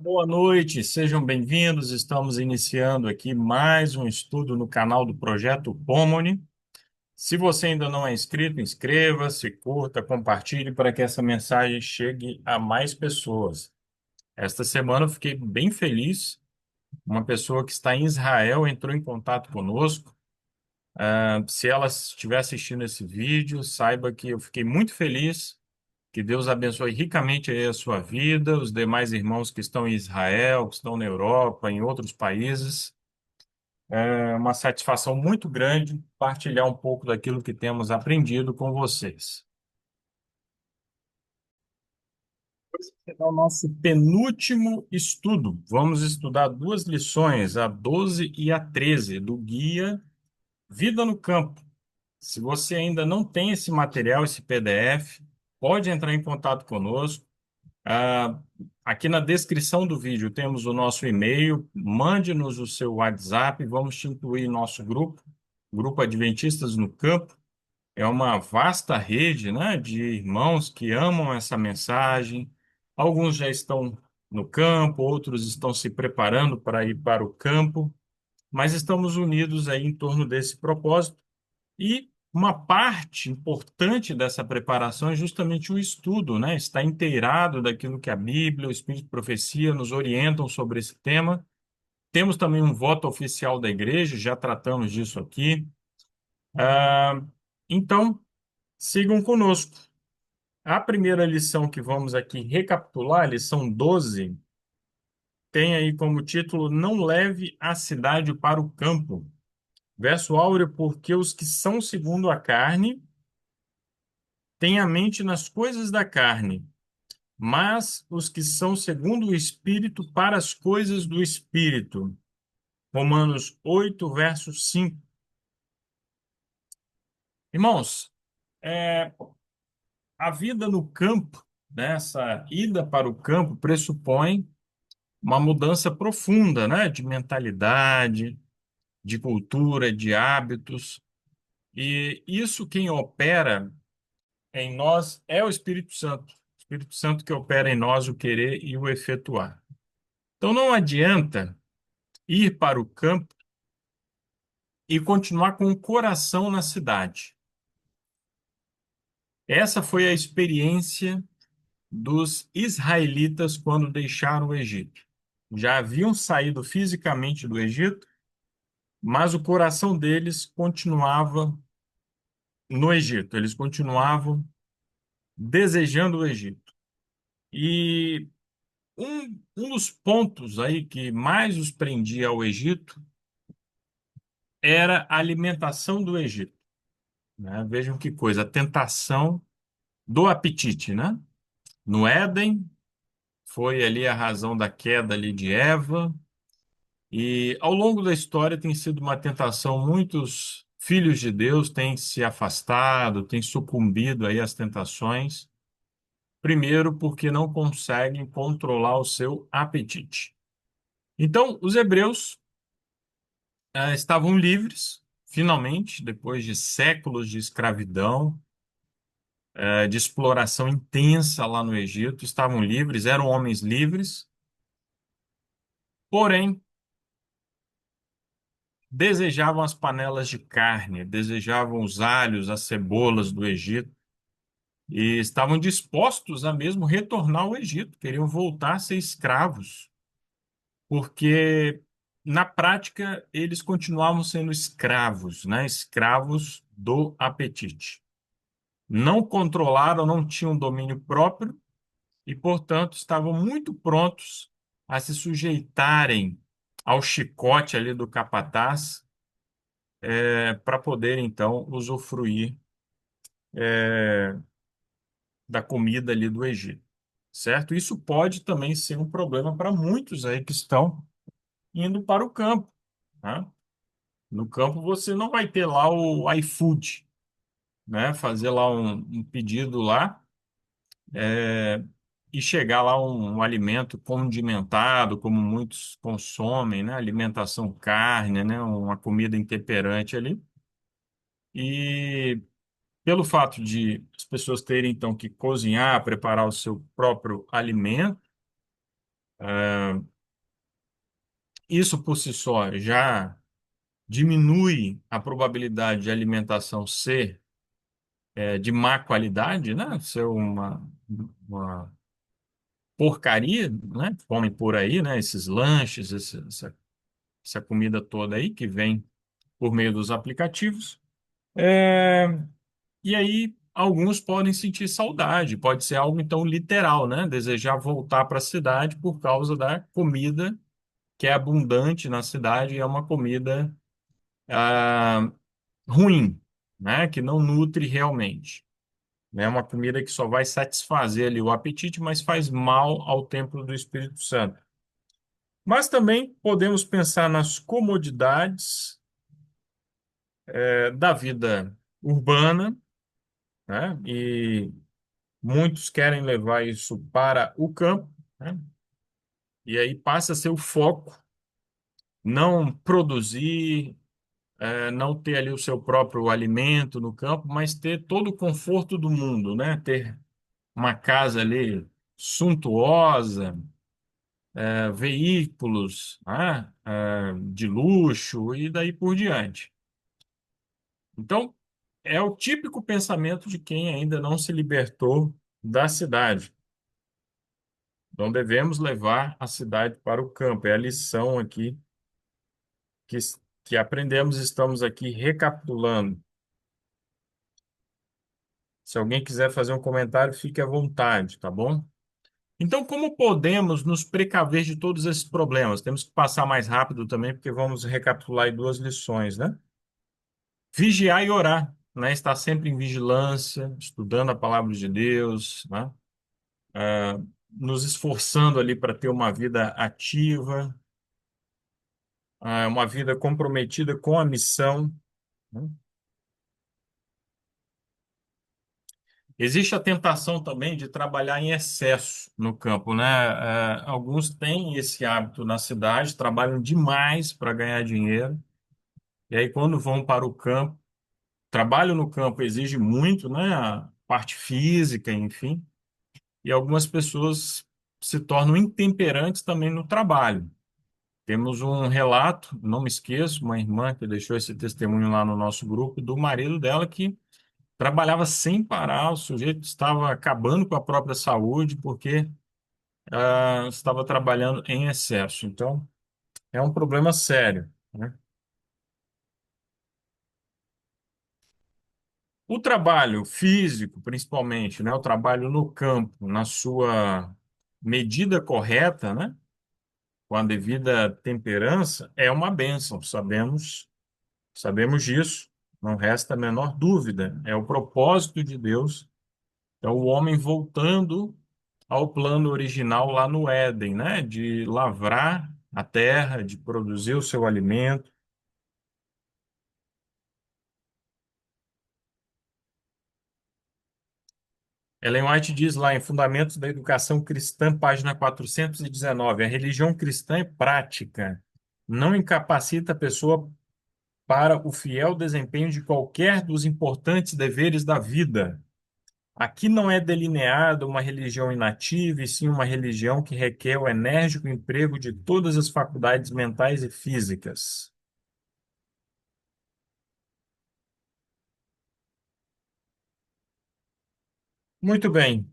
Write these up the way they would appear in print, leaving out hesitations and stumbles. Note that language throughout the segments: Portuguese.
Boa noite, sejam bem-vindos. Estamos iniciando aqui mais um estudo no canal do Projeto Pomone. Se você ainda não é inscrito, inscreva-se, curta, compartilhe para que essa mensagem chegue a mais pessoas. Esta semana eu fiquei bem feliz. Uma pessoa que está em Israel entrou em contato conosco. Se ela estiver assistindo esse vídeo, saiba que eu fiquei muito feliz. Que Deus abençoe ricamente aí a sua vida, os demais irmãos que estão em Israel, que estão na Europa, em outros países. É uma satisfação muito grande partilhar um pouco daquilo que temos aprendido com vocês. Esse é o nosso penúltimo estudo. Vamos estudar duas lições, a 12 e a 13, do guia Vida no Campo. Se você ainda não tem esse material, esse PDF, pode entrar em contato conosco. Ah, Aqui na descrição do vídeo temos o nosso e-mail. Mande-nos o seu WhatsApp. Vamos te incluir em nosso grupo, Grupo Adventistas no Campo. É uma vasta rede, né, de irmãos que amam essa mensagem. Alguns já estão no campo, outros estão se preparando para ir para o campo, mas estamos unidos aí em torno desse propósito. E uma parte importante dessa preparação é justamente o estudo, né? Estar inteirado daquilo que a Bíblia, o Espírito de Profecia nos orientam sobre esse tema. Temos também um voto oficial da igreja, já tratamos disso aqui. Ah, então, sigam conosco. A primeira lição que vamos aqui recapitular, a lição 12, tem aí como título: Não leve a cidade para o campo. Verso áureo, porque os que são segundo a carne têm a mente nas coisas da carne, mas os que são segundo o Espírito para as coisas do Espírito. Romanos 8, verso 5. Irmãos, é, a vida no campo, né, essa ida para o campo, pressupõe uma mudança profunda, né, de mentalidade, de cultura, de hábitos. E isso quem opera em nós é o Espírito Santo. O Espírito Santo que opera em nós o querer e o efetuar. Então não adianta ir para o campo e continuar com o coração na cidade. Essa foi a experiência dos israelitas quando deixaram o Egito. Já haviam saído fisicamente do Egito, mas o coração deles continuava no Egito. Eles continuavam desejando o Egito. E um dos pontos aí que mais os prendia ao Egito era a alimentação do Egito, né? Vejam que coisa, a tentação do apetite, né? No Éden, foi ali a razão da queda ali de Eva, e ao longo da história tem sido uma tentação, muitos filhos de Deus têm se afastado, têm sucumbido aí às tentações, primeiro porque não conseguem controlar o seu apetite. Então, os hebreus estavam livres, finalmente, depois de séculos de escravidão, de exploração intensa lá no Egito, estavam livres, eram homens livres, porém desejavam as panelas de carne, desejavam os alhos, as cebolas do Egito e estavam dispostos a mesmo retornar ao Egito, queriam voltar a ser escravos, porque na prática eles continuavam sendo escravos, né? Escravos do apetite. Não controlaram, não tinham domínio próprio e, portanto, estavam muito prontos a se sujeitarem ao chicote ali do capataz, para poder, então, usufruir da comida ali do Egito, certo? Isso pode também ser um problema para muitos aí que estão indo para o campo, né? No campo você não vai ter lá o iFood, né? Fazer lá um pedido lá, é, e chegar lá um alimento condimentado, como muitos consomem, né? Alimentação carne, né? Uma comida intemperante ali. E pelo fato de as pessoas terem então que cozinhar, preparar o seu próprio alimento, Isso por si só já diminui a probabilidade de alimentação ser de má qualidade, né? Ser uma porcaria, né? Comem por aí, né? Esses lanches, essa comida toda aí que vem por meio dos aplicativos. É, e aí alguns podem sentir saudade, pode ser algo então literal, né? Desejar voltar para a cidade por causa da comida que é abundante na cidade e é uma comida ah, ruim, né? Que não nutre realmente. É uma comida que só vai satisfazer ali o apetite, mas faz mal ao templo do Espírito Santo. Mas também podemos pensar nas comodidades da vida urbana, né? E muitos querem levar isso para o campo, né? E aí passa a ser o foco, não produzir, não ter ali o seu próprio alimento no campo, mas ter todo o conforto do mundo, né? Ter uma casa ali suntuosa, veículos, né? De luxo e daí por diante. Então, é o típico pensamento de quem ainda não se libertou da cidade. Então, devemos levar a cidade para o campo. É a lição aqui que, que aprendemos, estamos aqui recapitulando. Se alguém quiser fazer um comentário, fique à vontade, tá bom? Então, como podemos nos precaver de todos esses problemas? Temos que passar mais rápido também, porque vamos recapitular aí duas lições, né? Vigiar e orar, né? Estar sempre em vigilância, estudando a palavra de Deus, né? Nos esforçando ali para ter uma vida ativa, uma vida comprometida com a missão, né? Existe a tentação também de trabalhar em excesso no campo, né? Alguns têm esse hábito na cidade, trabalham demais para ganhar dinheiro, e aí quando vão para o campo, trabalho no campo exige muito, né? A parte física, enfim, e algumas pessoas se tornam intemperantes também no trabalho. Temos um relato, não me esqueço, uma irmã que deixou esse testemunho lá no nosso grupo, do marido dela que trabalhava sem parar, o sujeito estava acabando com a própria saúde porque estava trabalhando em excesso. Então, é um problema sério, né? O trabalho físico, principalmente, né? O trabalho no campo, na sua medida correta, né? Com a devida temperança, é uma bênção, sabemos disso, não resta a menor dúvida. É o propósito de Deus, é o homem voltando ao plano original lá no Éden, né? De lavrar a terra, de produzir o seu alimento. Ellen White diz lá em Fundamentos da Educação Cristã, página 419, a religião cristã é prática, não incapacita a pessoa para o fiel desempenho de qualquer dos importantes deveres da vida. Aqui não é delineada uma religião inativa, e sim uma religião que requer o enérgico emprego de todas as faculdades mentais e físicas. Muito bem.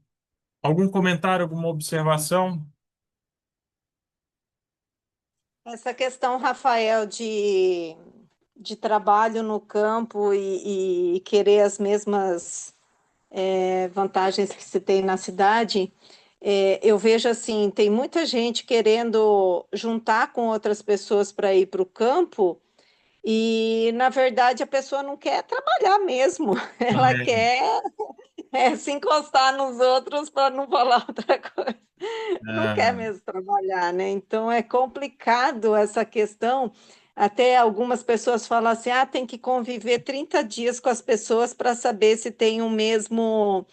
Algum comentário, alguma observação? Essa questão, Rafael, de trabalho no campo e querer as mesmas vantagens que se tem na cidade, eu vejo assim, tem muita gente querendo juntar com outras pessoas para ir para o campo e, na verdade, a pessoa não quer trabalhar mesmo, ela É, quer se encostar nos outros para não falar outra coisa. Não quer é, mesmo trabalhar, né? Então é complicado essa questão. Até algumas pessoas falam assim: ah, tem que conviver 30 dias com as pessoas para saber se tem o mesmo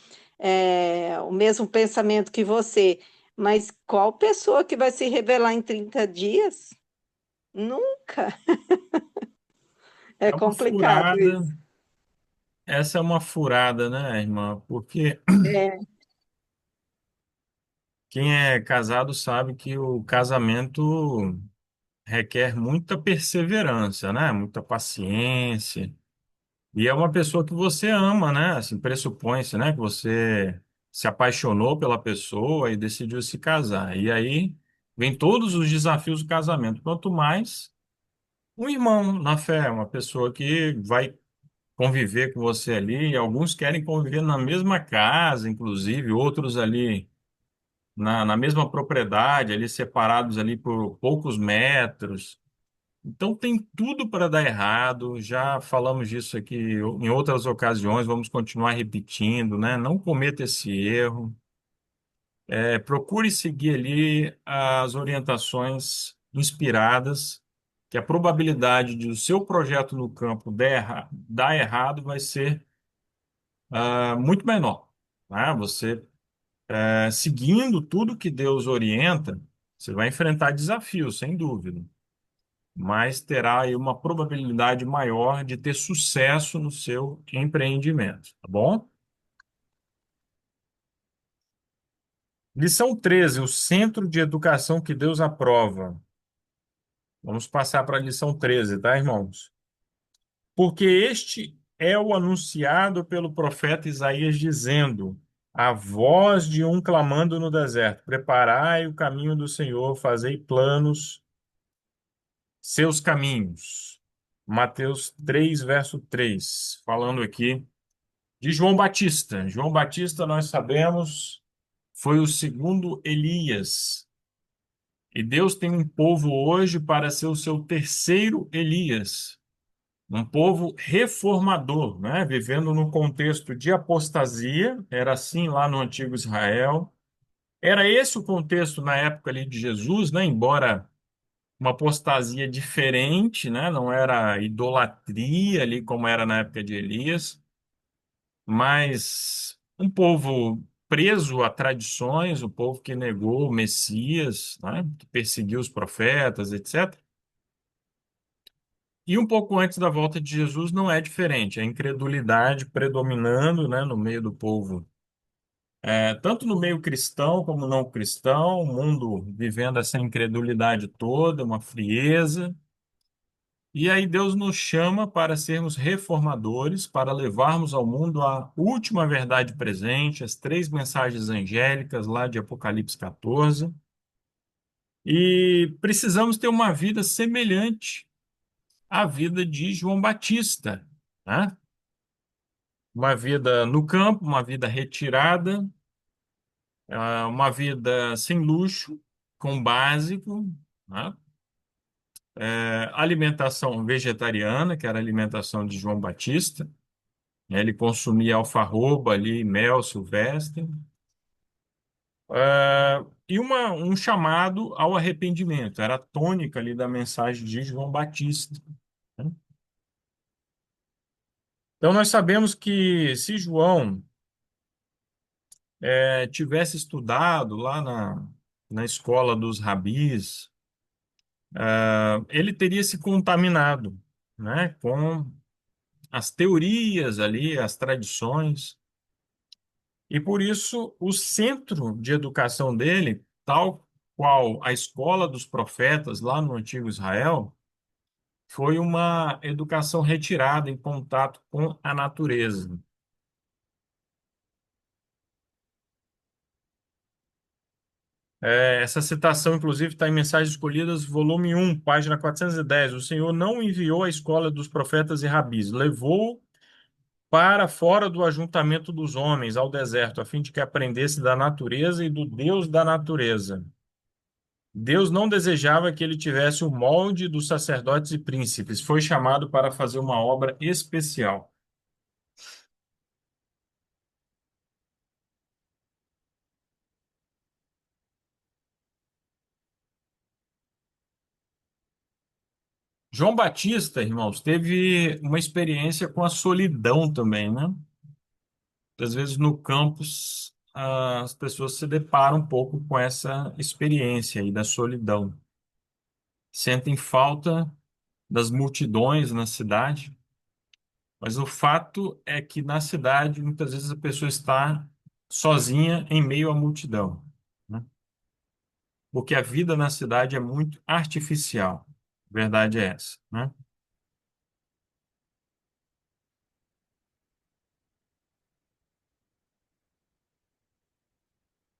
pensamento que você. Mas qual pessoa que vai se revelar em 30 dias? Nunca. É é uma complicado furada. isso. Essa é uma furada, né, irmã? Porque É, Quem é casado sabe que o casamento requer muita perseverança, né? Muita paciência. E é uma pessoa que você ama, né? Assim, pressupõe-se, né? Que você se apaixonou pela pessoa e decidiu se casar. E aí vem todos os desafios do casamento. Quanto mais um irmão na fé, uma pessoa que vai conviver com você ali. E alguns querem conviver na mesma casa, inclusive, outros ali na mesma propriedade, ali separados ali por poucos metros. Então tem tudo para dar errado. Já falamos disso aqui em outras ocasiões, vamos continuar repetindo, né? Não cometa esse erro. Procure seguir ali as orientações inspiradas, que a probabilidade de o seu projeto no campo dar errado vai ser muito menor, né? Você seguindo tudo que Deus orienta, você vai enfrentar desafios, sem dúvida, mas terá aí uma probabilidade maior de ter sucesso no seu empreendimento, tá bom? Lição 13: o centro de educação que Deus aprova. Vamos passar para a lição 13, tá, irmãos? Porque este é o anunciado pelo profeta Isaías, dizendo: a voz de um clamando no deserto: preparai o caminho do Senhor, fazei planos seus caminhos. Mateus 3, verso 3, falando aqui de João Batista. João Batista, nós sabemos, foi o segundo Elias. E Deus tem um povo hoje para ser o seu terceiro Elias. Um povo reformador, né? Vivendo no contexto de apostasia, era assim lá no antigo Israel. Era esse o contexto na época ali de Jesus, né? Embora uma apostasia diferente, né? Não era idolatria ali como era na época de Elias, mas um povo preso a tradições, o povo que negou o Messias, né? Que perseguiu os profetas, etc. E um pouco antes da volta de Jesus não é diferente, a incredulidade predominando, né, no meio do povo, tanto no meio cristão como não cristão, o mundo vivendo essa incredulidade toda, uma frieza. E aí Deus nos chama para sermos reformadores, para levarmos ao mundo a última verdade presente, as três mensagens angélicas lá de Apocalipse 14. E precisamos ter uma vida semelhante à vida de João Batista, né? Uma vida no campo, uma vida retirada, uma vida sem luxo, com básico, né? Alimentação vegetariana, que era a alimentação de João Batista, né? Ele consumia alfarroba ali, mel silvestre, e um chamado ao arrependimento, era a tônica ali da mensagem de João Batista, né? Então nós sabemos que se João tivesse estudado lá na escola dos rabis, ele teria se contaminado, né, com as teorias ali, as tradições, e por isso o centro de educação dele, tal qual a escola dos profetas lá no antigo Israel, foi uma educação retirada em contato com a natureza. Essa citação, inclusive, está em Mensagens Escolhidas, volume 1, página 410. O Senhor não enviou a escola dos profetas e rabis, levou para fora do ajuntamento dos homens, ao deserto, a fim de que aprendesse da natureza e do Deus da natureza. Deus não desejava que ele tivesse o molde dos sacerdotes e príncipes. Foi chamado para fazer uma obra especial. João Batista, irmãos, teve uma experiência com a solidão também, né? Às vezes no campus as pessoas se deparam um pouco com essa experiência aí da solidão. Sentem falta das multidões na cidade, mas o fato é que na cidade muitas vezes a pessoa está sozinha em meio à multidão, né? porque a vida na cidade é muito artificial. A verdade é essa, né?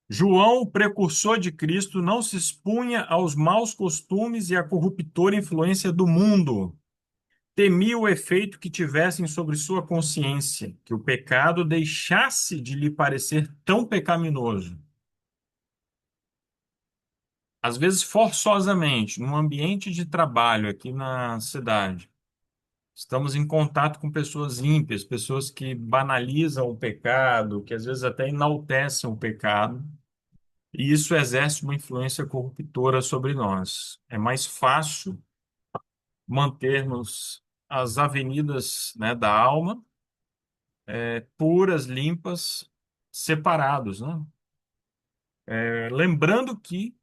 João, o precursor de Cristo, não se expunha aos maus costumes e à corruptora influência do mundo. Temia o efeito que tivessem sobre sua consciência, que o pecado deixasse de lhe parecer tão pecaminoso. Às vezes, forçosamente, num ambiente de trabalho aqui na cidade, estamos em contato com pessoas ímpias, pessoas que banalizam o pecado, que às vezes até enaltecem o pecado, e isso exerce uma influência corruptora sobre nós. É mais fácil mantermos as avenidas, né, da alma puras, limpas, separados, né? Lembrando que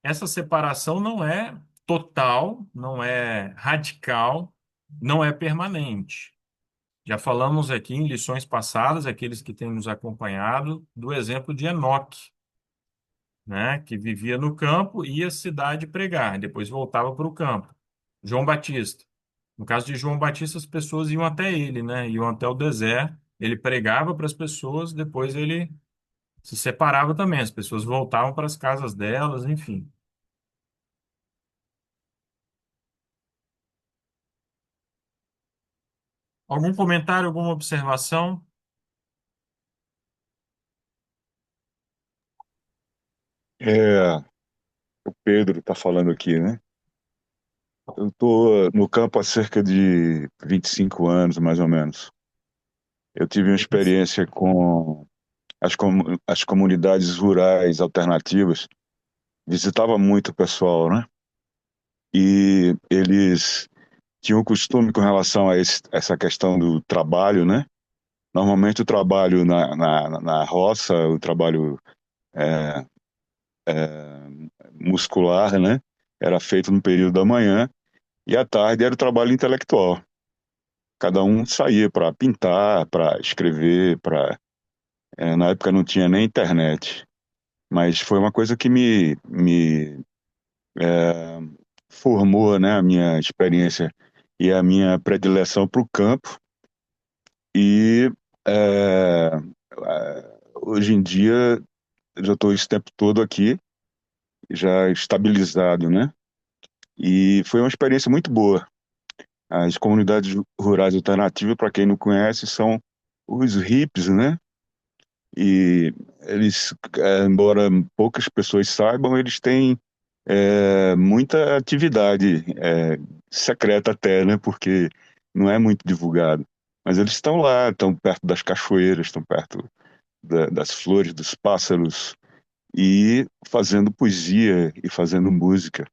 essa separação não é total, não é radical, não é permanente. Já falamos aqui em lições passadas, aqueles que têm nos acompanhado, do exemplo de Enoque, né, que vivia no campo, ia à cidade pregar, depois voltava para o campo. João Batista. No caso de João Batista, as pessoas iam até ele, né, iam até o deserto, ele pregava para as pessoas, depois ele se separava também, as pessoas voltavam para as casas delas, enfim. Algum comentário, alguma observação? É, o Pedro está falando aqui, né? Eu estou no campo há cerca de 25 anos, mais ou menos. Eu tive uma experiência com as comunidades rurais alternativas. Visitava muito o pessoal, né? E eles tinham o costume com relação a essa questão do trabalho, né? Normalmente o trabalho na roça, o trabalho é, muscular, né? Era feito no período da manhã e à tarde era o trabalho intelectual. Cada um saía para pintar, para escrever, na época não tinha nem internet, mas foi uma coisa que me formou, né, a minha experiência e a minha predileção para o campo. E é, hoje em dia eu já estou esse tempo todo aqui, já estabilizado, né? E foi uma experiência muito boa. As comunidades rurais alternativas, para quem não conhece, são os hippies, né? E eles, embora poucas pessoas saibam, eles têm muita atividade secreta até, né? Porque não é muito divulgado. Mas eles estão lá, estão perto das cachoeiras, estão perto das flores, dos pássaros e fazendo poesia e fazendo música.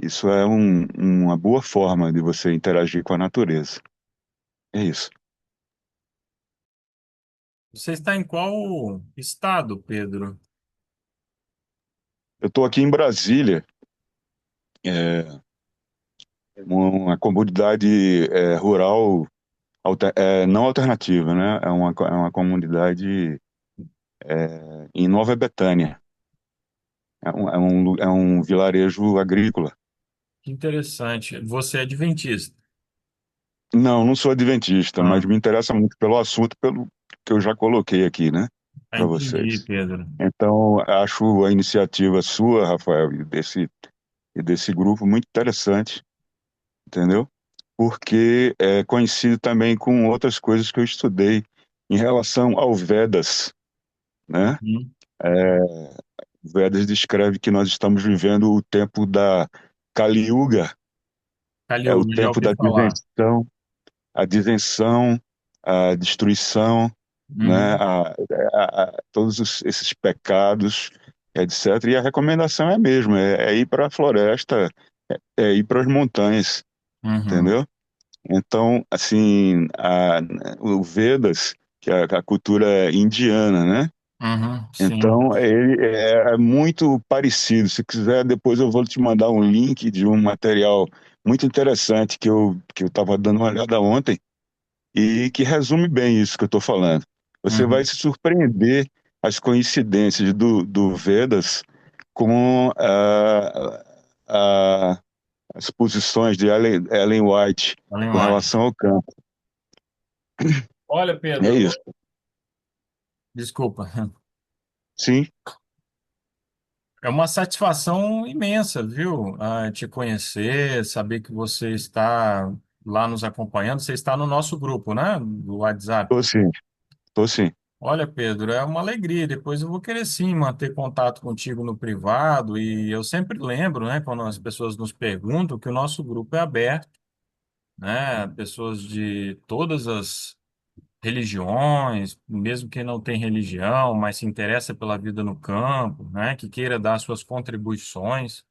Isso é uma boa forma de você interagir com a natureza. É isso. Você está em qual estado, Pedro? Eu estou aqui em Brasília, é, uma comunidade rural não alternativa, né? É uma comunidade em Nova Betânia. É um vilarejo agrícola. Que interessante. Você é adventista. Não, não sou adventista, Ah, mas me interessa muito pelo assunto, pelo que eu já coloquei aqui, né, para entendi, vocês. Pedro. Então, acho a iniciativa sua, Rafael, e desse grupo muito interessante, entendeu? Porque coincide também com outras coisas que eu estudei em relação ao Vedas, né? Hum. Vedas descreve que nós estamos vivendo o tempo da Kali Yuga, é o Calil, já tempo ouvi da falar. disenção, a disenção, a destruição, né? Uhum, Todos esses pecados, etc. E a recomendação é a mesma, é ir para a floresta, é ir para as montanhas, uhum, entendeu? Então, assim, o Vedas, que é a cultura indiana, né? sim. Então, ele é muito parecido. Se quiser, depois eu vou te mandar um link de um material muito interessante que eu estava dando uma olhada ontem e que resume bem isso que eu estou falando. Você vai Uhum, se surpreender as coincidências do Vedas com as posições de Ellen White Ellen com White. relação ao campo. Olha, É Pedro, isso. desculpa. Sim, É uma satisfação imensa, viu? Te conhecer, saber que você está lá nos acompanhando. Você está no nosso grupo, né? Do WhatsApp. tô sim, tô sim. Olha, Pedro, é uma alegria. Depois eu vou querer sim manter contato contigo no privado. E eu sempre lembro, né, quando as pessoas nos perguntam, que o nosso grupo é aberto, né? Pessoas de todas as religiões, mesmo quem não tem religião, mas se interessa pela vida no campo, né? Que queira dar suas contribuições.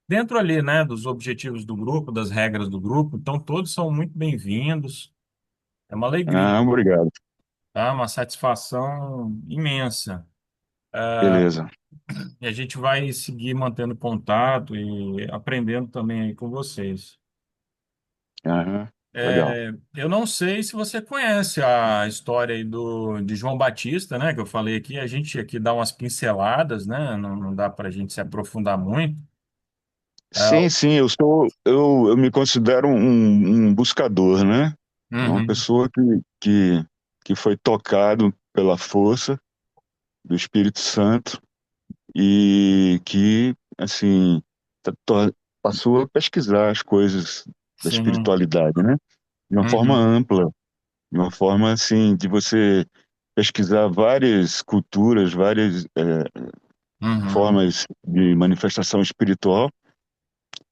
Dentro ali, né, dos objetivos do grupo, das regras do grupo, então todos são muito bem-vindos. É uma alegria, Ah, obrigado. tá? Uma satisfação imensa. Beleza. E a gente vai seguir mantendo contato e aprendendo também aí com vocês. Aham, legal. Eu não sei se você conhece a história aí de João Batista, né, que eu falei aqui. A gente aqui dá umas pinceladas, né? Não dá para a gente se aprofundar muito. É, Sim, sim, eu me considero um buscador, né? Uma uhum, pessoa que foi tocado pela força do Espírito Santo e que, assim, passou a pesquisar as coisas da sim, espiritualidade, né? De uma forma uhum, ampla, de uma forma, assim, de você pesquisar várias culturas, várias uhum, formas de manifestação espiritual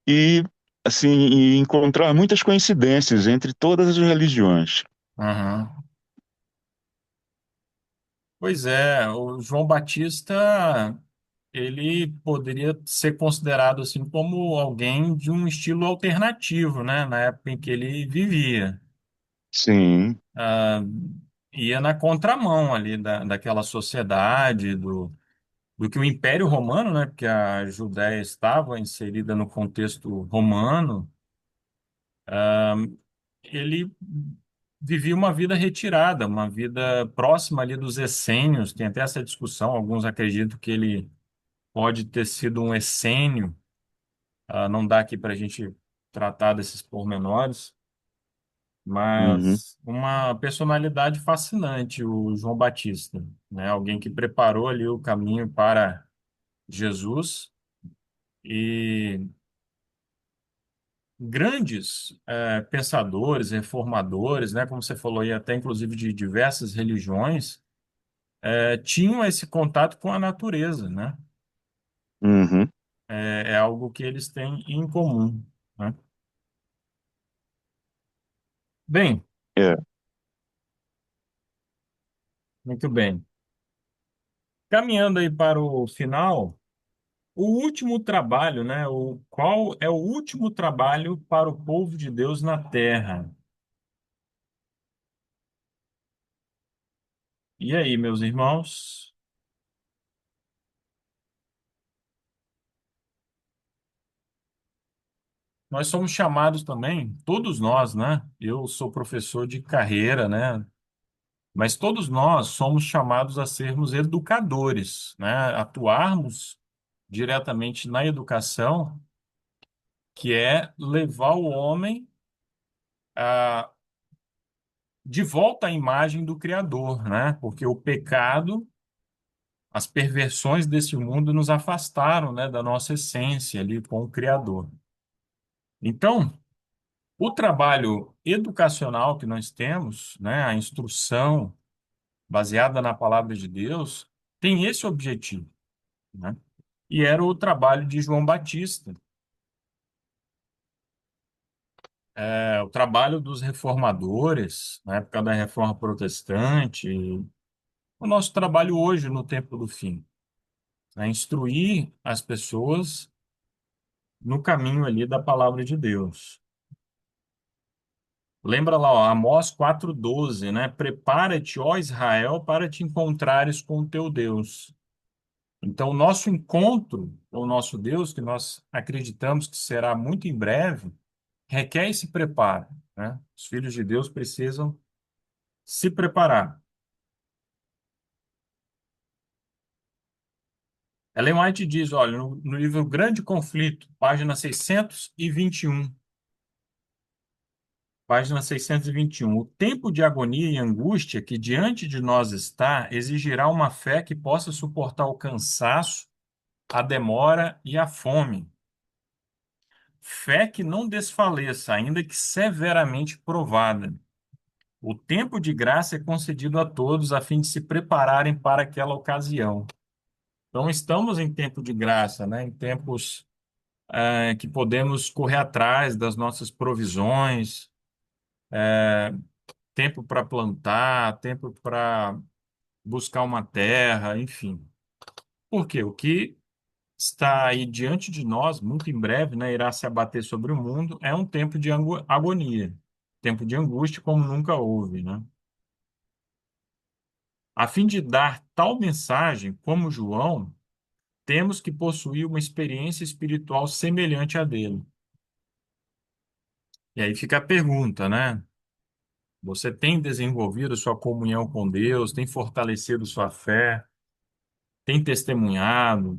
e, assim, e encontrar muitas coincidências entre todas as religiões. uhum. Pois é, o João Batista, ele poderia ser considerado assim como alguém de um estilo alternativo, né, na época em que ele vivia. Sim, Ah, ia na contramão ali daquela sociedade, do que o Império Romano, né, porque a Judéia estava inserida no contexto romano. Ele vivia uma vida retirada, uma vida próxima ali dos essênios. Tem até essa discussão, alguns acreditam que ele pode ter sido um essênio. Não dá aqui para a gente tratar desses pormenores, uhum, mas uma personalidade fascinante, o João Batista, né? Alguém que preparou ali o caminho para Jesus e grandes pensadores, reformadores, né? Como você falou aí, até inclusive de diversas religiões, tinham esse contato com a natureza, né? uhum, É algo que eles têm em comum, né? Bem, é, muito bem. Caminhando aí para o final, o último trabalho, né? Qual é o último trabalho para o povo de Deus na Terra? E aí, meus irmãos? Nós somos chamados também, todos nós, né? Eu sou professor de carreira, né? Mas todos nós somos chamados a sermos educadores, né? Atuarmos diretamente na educação, que é levar o homem de volta à imagem do Criador, né? Porque o pecado, as perversões desse mundo nos afastaram, né, da nossa essência ali com o Criador. Então, o trabalho educacional que nós temos, né, a instrução baseada na palavra de Deus, tem esse objetivo, né? E era o trabalho de João Batista, o trabalho dos reformadores, na época da Reforma Protestante, o nosso trabalho hoje no tempo do fim, né? Instruir as pessoas no caminho ali da palavra de Deus. Lembra lá, ó, Amós 4:12, né? Prepara-te, ó Israel, para te encontrares com o teu Deus. Então, o nosso encontro com o nosso Deus, que nós acreditamos que será muito em breve, requer esse preparo, né? Os filhos de Deus precisam se preparar. Ellen White diz, olha, no livro Grande Conflito, página 621, página 621, o tempo de agonia e angústia que diante de nós está exigirá uma fé que possa suportar o cansaço, a demora e a fome. Fé que não desfaleça, ainda que severamente provada. O tempo de graça é concedido a todos a fim de se prepararem para aquela ocasião. Então, estamos em tempo de graça, né? Em tempos que podemos correr atrás das nossas provisões, tempo para plantar, tempo para buscar uma terra, enfim. Por quê? O que está aí diante de nós, muito em breve, né, irá se abater sobre o mundo, é um tempo de agonia, tempo de angústia como nunca houve, né? A fim de dar tal mensagem, como João, temos que possuir uma experiência espiritual semelhante à dele. E aí fica a pergunta, né? Você tem desenvolvido sua comunhão com Deus, tem fortalecido sua fé, tem testemunhado?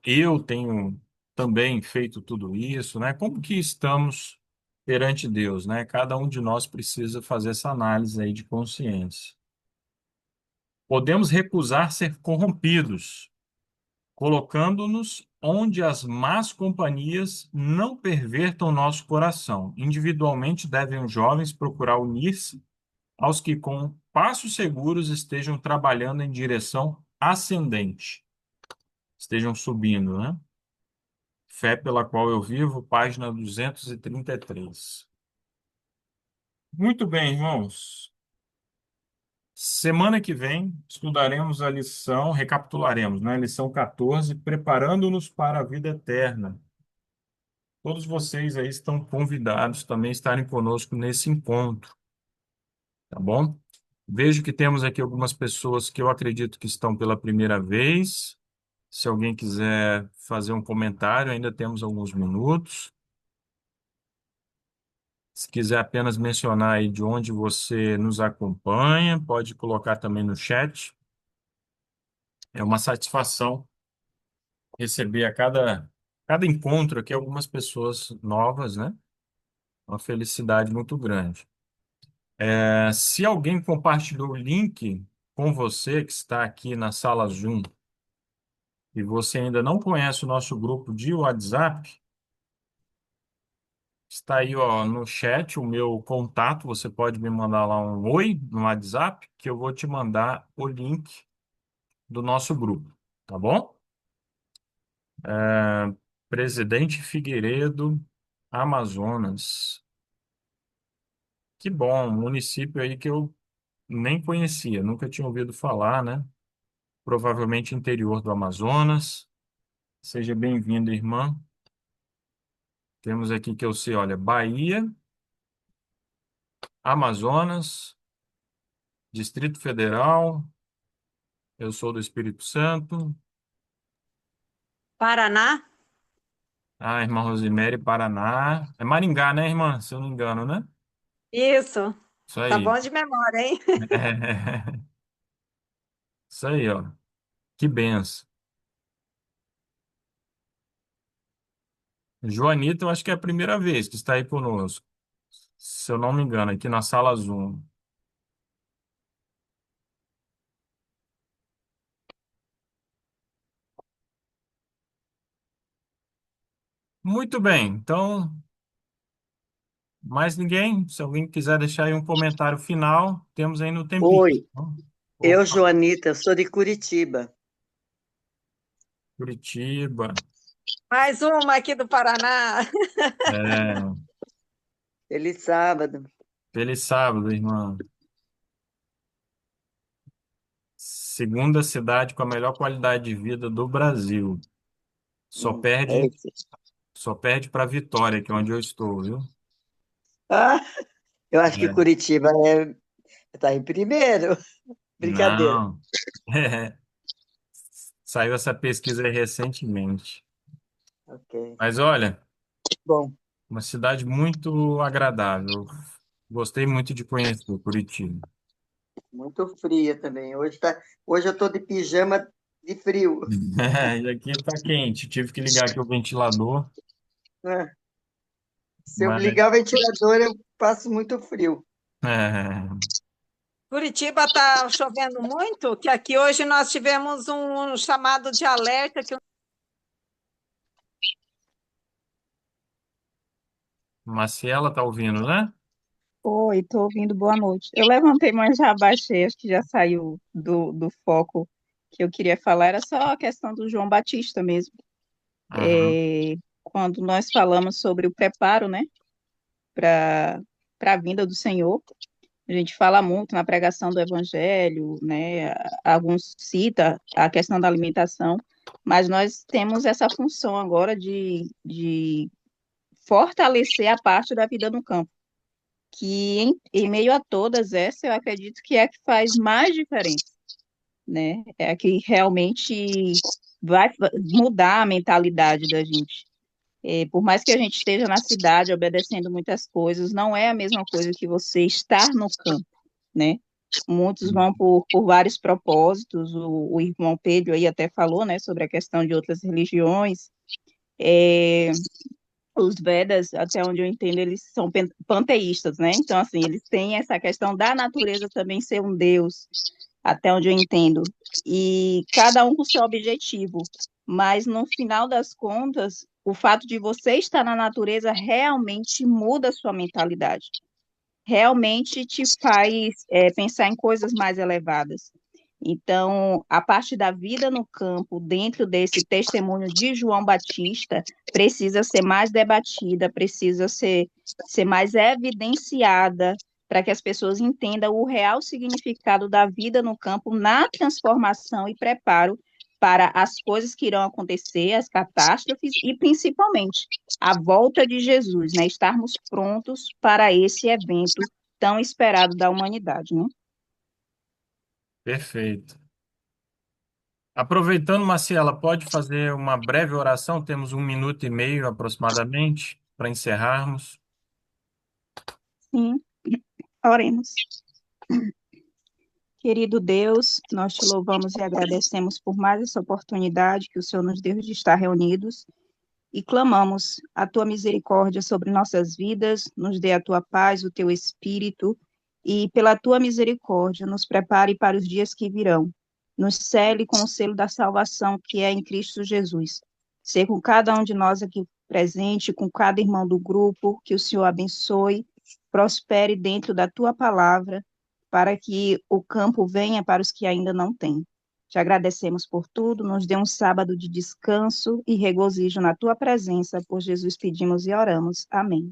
Eu tenho também feito tudo isso, né? Como que estamos perante Deus, né? Cada um de nós precisa fazer essa análise aí de consciência. Podemos recusar ser corrompidos, colocando-nos onde as más companhias não pervertam nosso coração. Individualmente, devem os jovens procurar unir-se aos que, com passos seguros, estejam trabalhando em direção ascendente, estejam subindo, né? Fé pela qual eu vivo, página 233. Muito bem, irmãos. Semana que vem estudaremos a lição, recapitularemos, né? Lição 14, preparando-nos para a vida eterna. Todos vocês aí estão convidados também a estarem conosco nesse encontro, tá bom? Vejo que temos aqui algumas pessoas que eu acredito que estão pela primeira vez. Se alguém quiser fazer um comentário, ainda temos alguns minutos. Se quiser apenas mencionar aí de onde você nos acompanha, pode colocar também no chat. É uma satisfação receber a cada encontro aqui algumas pessoas novas, né? Uma felicidade muito grande. Se alguém compartilhou o link com você que está aqui na sala Zoom e você ainda não conhece o nosso grupo de WhatsApp, está aí, ó, no chat o meu contato. Você pode me mandar lá um oi no WhatsApp, que eu vou te mandar o link do nosso grupo, tá bom? Presidente Figueiredo, Amazonas. Que bom, um município aí que eu nem conhecia, nunca tinha ouvido falar, né? Provavelmente interior do Amazonas. Seja bem-vinda, irmã. Temos aqui que eu sei, olha, Bahia, Amazonas, Distrito Federal. Eu sou do Espírito Santo. Paraná? Ah, irmã Rosemary, Paraná. É Maringá, né, irmã? Se eu não me engano, né? Isso. Isso Tá aí. bom de memória, hein? Isso aí, ó. Que benção. Joanita, eu acho que é a primeira vez que está aí conosco. Se eu não me engano, aqui na sala Zoom. Muito bem. Então, mais ninguém? Se alguém quiser deixar aí um comentário final, temos aí no tempinho. Oi, eu, Opa, Joanita, sou de Curitiba. Curitiba. Mais uma aqui do Paraná. É, Feliz sábado. feliz sábado, irmã. Segunda cidade com a melhor qualidade de vida do Brasil. Só É perde, isso. só perde para Vitória, que é onde eu estou, viu? Ah, eu acho que É. Curitiba tá em primeiro. Brincadeira. Não. Saiu essa pesquisa aí recentemente. Ok. Mas olha, Bom, uma cidade muito agradável. Gostei muito de conhecer Curitiba. muito fria também. Hoje eu tô de pijama de frio. E aqui tá quente. Tive que ligar aqui o ventilador, Né? Se eu mas ligar o ventilador, eu passo muito frio. é, Curitiba está chovendo muito, que aqui hoje nós tivemos um chamado de alerta que Marciela tá ouvindo, né? Oi, tô ouvindo, boa noite. Eu levantei, mas já baixei, acho que já saiu do foco que eu queria falar. Era só a questão do João Batista mesmo. Uhum. Quando nós falamos sobre o preparo, né, para a vinda do Senhor, a gente fala muito na pregação do Evangelho, né, alguns cita a questão da alimentação, mas nós temos essa função agora de fortalecer a parte da vida no campo que em meio a todas essas, eu acredito que é a que faz mais diferença, né? É a que realmente vai mudar a mentalidade da gente. Por mais que a gente esteja na cidade obedecendo muitas coisas, não é a mesma coisa que você estar no campo, né? Muitos vão por vários propósitos, o irmão Pedro aí até falou, né, sobre a questão de outras religiões, é, os Vedas, até onde eu entendo, eles são panteístas, né? Então, assim, eles têm essa questão da natureza também ser um deus, até onde eu entendo. E cada um com seu objetivo. Mas, no final das contas, o fato de você estar na natureza realmente muda a sua mentalidade. Realmente te faz pensar em coisas mais elevadas. Então, a parte da vida no campo, dentro desse testemunho de João Batista, precisa ser mais debatida, precisa ser mais evidenciada, para que as pessoas entendam o real significado da vida no campo na transformação e preparo para as coisas que irão acontecer, as catástrofes e, principalmente, a volta de Jesus, né? Estarmos prontos para esse evento tão esperado da humanidade, né? Perfeito. Aproveitando, Marciela, pode fazer uma breve oração? Temos 1 minuto e meio aproximadamente para encerrarmos. Sim, oremos. Querido Deus, nós te louvamos e agradecemos por mais essa oportunidade que o Senhor nos deu de estar reunidos e clamamos a tua misericórdia sobre nossas vidas, nos dê a tua paz, o teu espírito e pela tua misericórdia nos prepare para os dias que virão. Nos cele com o selo da salvação que é em Cristo Jesus. Ser com cada um de nós aqui presente, com cada irmão do grupo, que o Senhor abençoe, prospere dentro da tua palavra, para que o campo venha para os que ainda não têm. Te agradecemos por tudo, nos dê um sábado de descanso e regozijo na tua presença, por Jesus pedimos e oramos. Amém.